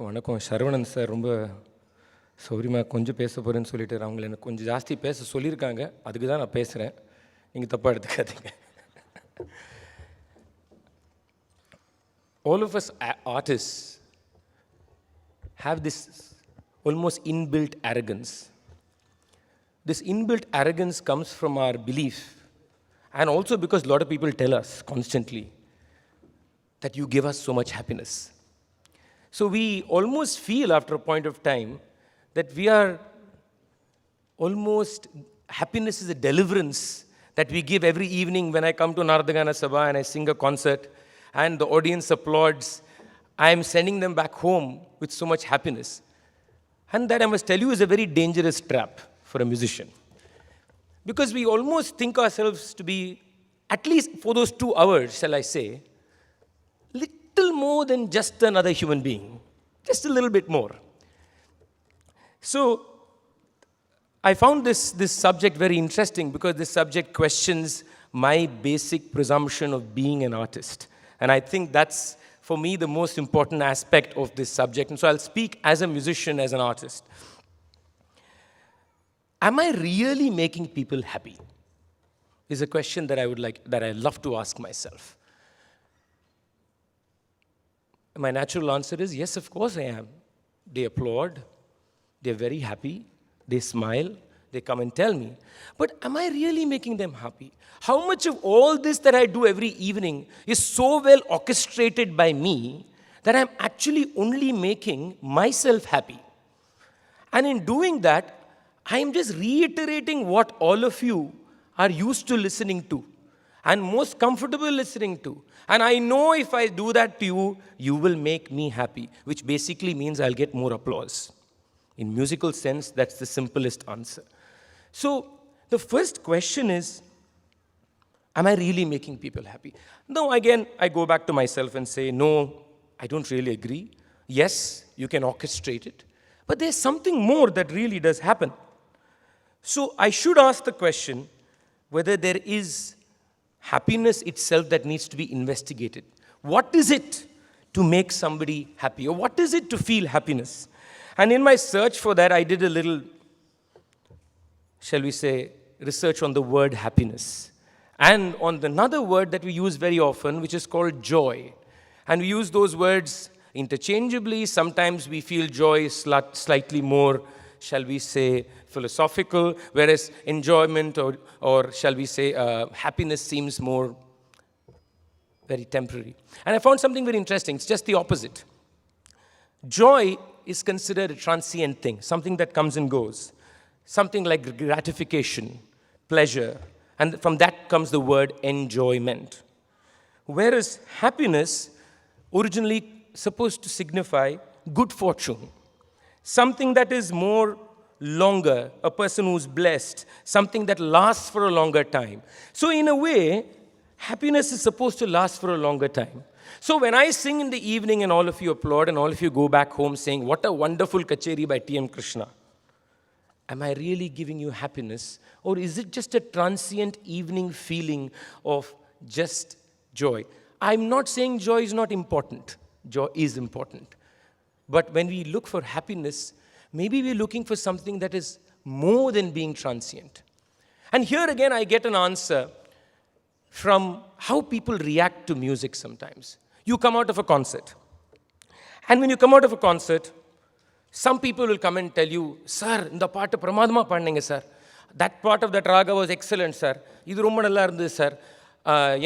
வணக்கம். சரவணன் சார் ரொம்ப சௌரியமாக கொஞ்சம் பேச போகிறேன்னு சொல்லிட்டு அவங்கள எனக்கு கொஞ்சம் ஜாஸ்தி பேச சொல்லியிருக்காங்க. அதுக்கு தான் நான் பேசுகிறேன். நீங்கள் தப்பாக எடுத்துக்காதீங்க. All of us artists have this almost inbuilt arrogance. This inbuilt arrogance comes from our belief, and also because a lot of people tell us constantly that you give us so much happiness. So we almost feel after a point of time that we are almost, happiness is a deliverance that we give every evening when I come to Nardagana Sabha and I sing a concert and the audience applauds. I am sending them back home with so much happiness. And that, I must tell you, is a very dangerous trap for a musician. Because we almost think ourselves to be, at least for those 2 hours, shall I say, little more than just another human being. Just a little bit more. So, I found this subject very interesting because this subject questions my basic presumption of being an artist. And I think that's, for me, the most important aspect of this subject. And so I'll speak as a musician, as an artist. Am I really making people happy? Is a question that I love to ask myself. My natural answer is yes, of course I am. They applaud, they're very happy, they smile, they come and tell me. But am I really making them happy? How much of all this that I do every evening is so well orchestrated by me that I'm actually only making myself happy? And in doing that, I am just reiterating what all of you are used to listening to and most comfortable listening to. And I know if I do that to you, you will make me happy, which basically means I'll get more applause. In musical sense, that's the simplest answer. So the first question is, am I really making people happy? Now, again, I go back to myself and say, no, I don't really agree. Yes, you can orchestrate it. But there's something more that really does happen. So I should ask the question whether there is happiness itself that needs to be investigated. What is it to make somebody happy? Or what is it to feel happiness? And in my search for that, I did a little, shall we say, research on the word happiness. And on another word that we use very often, which is called joy. And we use those words interchangeably. Sometimes we feel joy is slightly more, shall we say, philosophical, whereas enjoyment or shall we say happiness seems more very temporary. And I found something very interesting. It's just the opposite. Joy is considered a transient thing, something that comes and goes, something like gratification, pleasure, and from that comes the word enjoyment. Whereas happiness originally supposed to signify good fortune, something that is more longer, a person who's blessed, something that lasts for a longer time. So in a way, happiness is supposed to last for a longer time. So when I sing in the evening and all of you applaud and all of you go back home saying, what a wonderful kacheri by T.M Krishna, am I really giving you happiness? Or is it just a transient evening feeling of just joy? I'm not saying joy is not important. Joy is important. But when we look for happiness, maybe we're looking for something that is more than being transient. And here again, I get an answer from how people react to music sometimes. You come out of a concert. And when you come out of a concert, some people will come and tell you, sir, இந்த பாட்டு பிரமாதமா பாடுனீங்க sir. That part of that raga was excellent, sir. இது ரொம்ப நல்லா இருந்தது sir.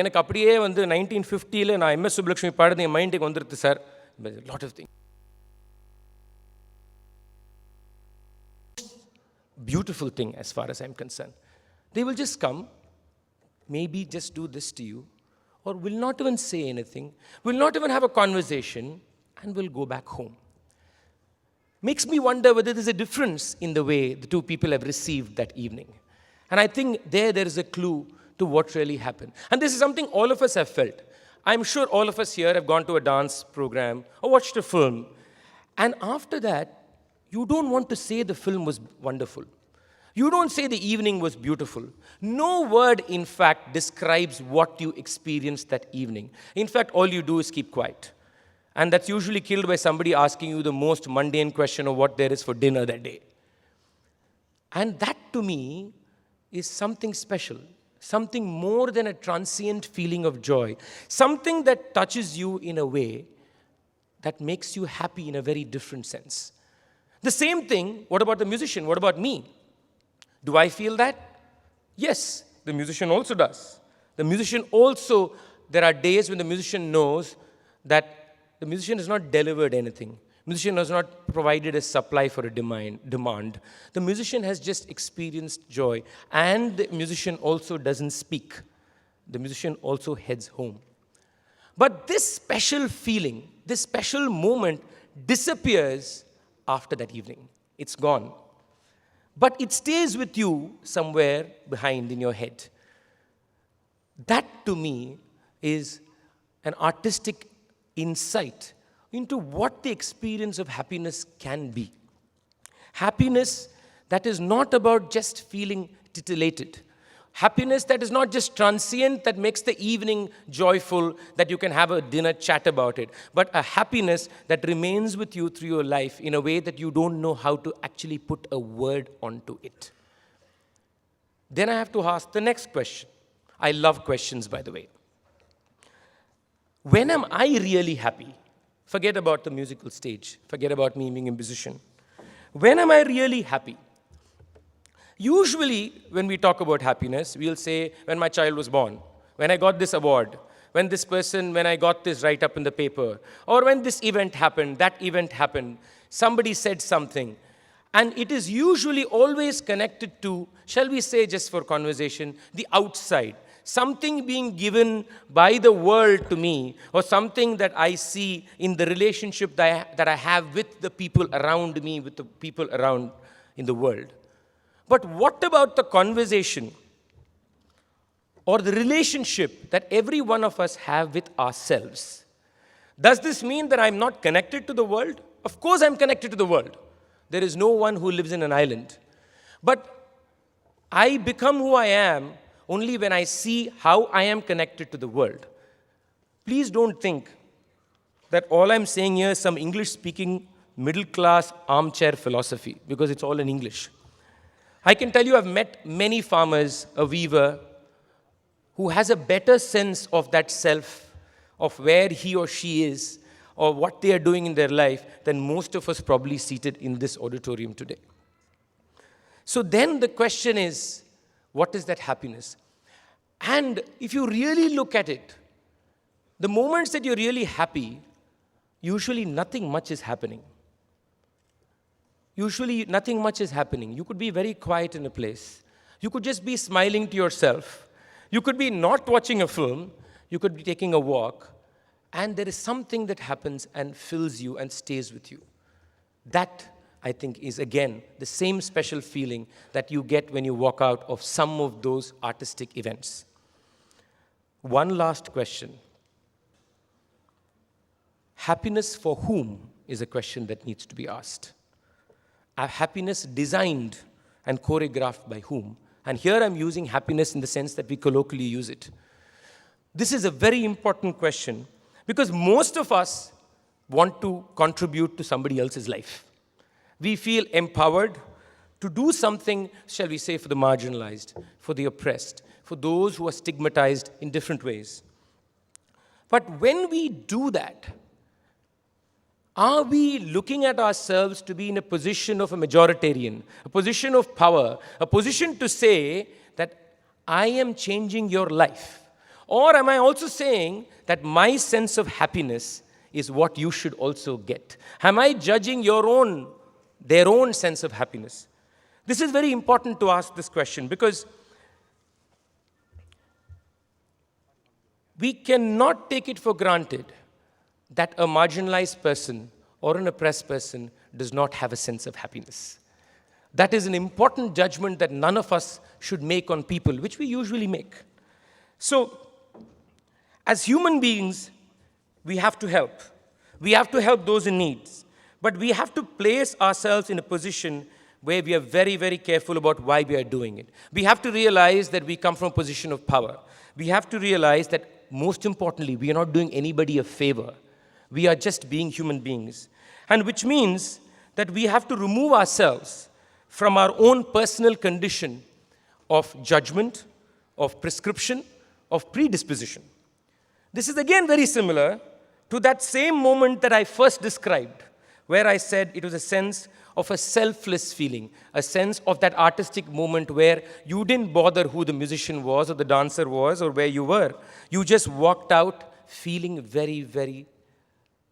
எனக்கு அப்படியே வந்து 1950ல நான் MS சுப்புலட்சுமி பாடுறது என் மைண்டுக்கு வந்துருது sir. Lot of things. Beautiful thing as far as I'm concerned. They will just come, maybe just do this to you, or will not even say anything, will not even have a conversation, and will go back home. Makes me wonder whether there's a difference in the way the 2 people have received that evening. And I think there is a clue to what really happened. And this is something all of us have felt. I'm sure all of us here have gone to a dance program or watched a film. And after that, you don't want to say the film was wonderful. You don't say the evening was beautiful. No word, in fact, describes what you experienced that evening. In fact, all you do is keep quiet. And that's usually killed by somebody asking you the most mundane question of what there is for dinner that day. And that to me is something special, something more than a transient feeling of joy, something that touches you in a way that makes you happy in a very different sense. The same thing, what about the musician? What about me? Do I feel that? Yes, the musician also does. The musician also, there are days when the musician knows that the musician has not delivered anything. Musician has not provided a supply for a demand. The musician has just experienced joy. And the musician also doesn't speak. The musician also heads home. But this special feeling, this special moment disappears after that evening. It's gone. But it stays with you somewhere behind in your head. That to me is an artistic insight into what the experience of happiness can be. Happiness that is not about just feeling titillated. Happiness that is not just transient, that makes the evening joyful, that you can have a dinner chat about it, but a happiness that remains with you through your life in a way that you don't know how to actually put a word onto it. Then I have to ask the next question. I love questions, by the way. When am I really happy? Forget about the musical stage. Forget about me being a musician. When am I really happy? Usually, when we talk about happiness, we'll say, when my child was born, when I got this award, when I got this write-up in the paper, or when this event happened, that event happened, somebody said something. And it is usually always connected to, shall we say, just for conversation, the outside. Something being given by the world to me, or something that I see in the relationship that I have with the people around me, with the people around in the world. But what about the conversation or the relationship that every one of us have with ourselves? Does this mean that I'm not connected to the world? Of course I'm connected to the world. There is no one who lives in an island. But I become who I am only when I see how I am connected to the world. Please don't think that all I'm saying here is some English-speaking, middle-class armchair philosophy, because it's all in English. I can tell you I've met many farmers, a weaver, who has a better sense of that self, of where he or she is, or what they are doing in their life, than most of us probably seated in this auditorium today. So then the question is, what is that happiness? And if you really look at it, the moments that you're really happy, usually nothing much is happening. Usually nothing much is happening. You could be very quiet in a place. You could just be smiling to yourself. You could be not watching a film. You could be taking a walk. And there is something that happens and fills you and stays with you. That, I think, is again the same special feeling that you get when you walk out of some of those artistic events. One last question. Happiness for whom is a question that needs to be asked. Happiness designed and choreographed by whom? And here I'm using happiness in the sense that we colloquially use it. This is a very important question because most of us want to contribute to somebody else's life. We feel empowered to do something, shall we say, for the marginalized, for the oppressed, for those who are stigmatized in different ways. But when we do that, are we looking at ourselves to be in a position of a majoritarian, a position of power, a position to say that I am changing your life? Or am I also saying that my sense of happiness is what you should also get? Am I judging their own sense of happiness? This is very important to ask this question because we cannot take it for granted that a marginalized person or an oppressed person does not have a sense of happiness. That is an important judgment that none of us should make on people, which we usually make. So, as human beings, we have to help. We have to help those in need. But we have to place ourselves in a position where we are very, very careful about why we are doing it. We have to realize that we come from a position of power. We have to realize that, most importantly, we are not doing anybody a favor. We are just being human beings. And which means that we have to remove ourselves from our own personal condition of judgment, of prescription, of predisposition. This is again very similar to that same moment that I first described, where I said it was a sense of a selfless feeling, a sense of that artistic moment where you didn't bother who the musician was or the dancer was or where you were. You just walked out feeling very, very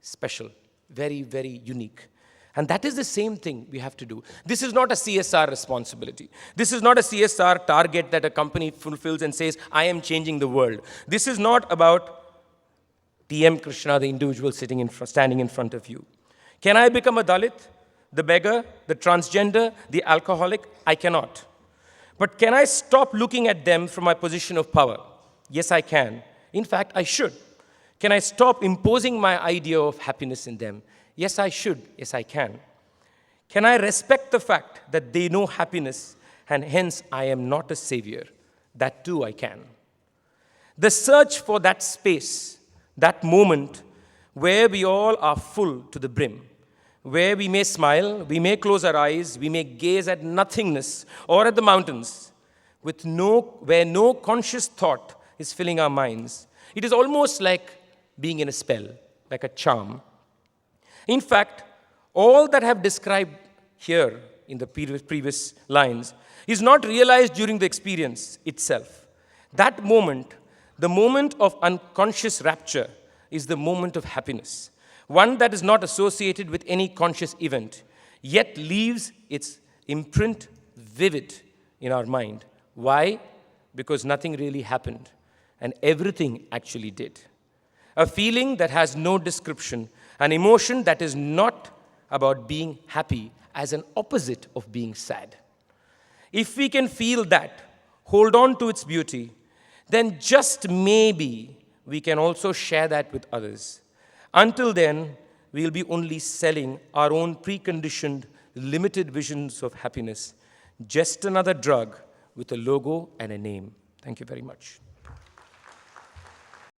special, very, very unique. And that is the same thing we have to do. This is not a CSR responsibility. This is not a CSR target that a company fulfills and says, I am changing the world. This is not about T.M. Krishna, the individual standing in front of you. Can I become a Dalit, the beggar, the transgender, the alcoholic? I cannot. But can I stop looking at them from my position of power? Yes, I can. In fact, I should. Can I stop imposing my idea of happiness in them? Yes, I should. Yes, I can. Can I respect the fact that they know happiness and hence I am not a savior? That too I can. The search for that space, that moment where we all are full to the brim, where we may smile, we may close our eyes, we may gaze at nothingness or at the mountains, where no conscious thought is filling our minds. It is almost like being in a spell, like a charm. In fact, all that I have described here in the previous lines is not realized during the experience itself. That moment, the moment of unconscious rapture, is the moment of happiness, one that is not associated with any conscious event, yet leaves its imprint vivid in our mind. Why? Because nothing really happened, and everything actually did. A feeling that has no description, an emotion that is not about being happy as an opposite of being sad. If we can feel that, hold on to its beauty, then just maybe we can also share that with others. Until then, we'll be only selling our own preconditioned, limited visions of happiness. Just another drug with a logo and a name. Thank you very much.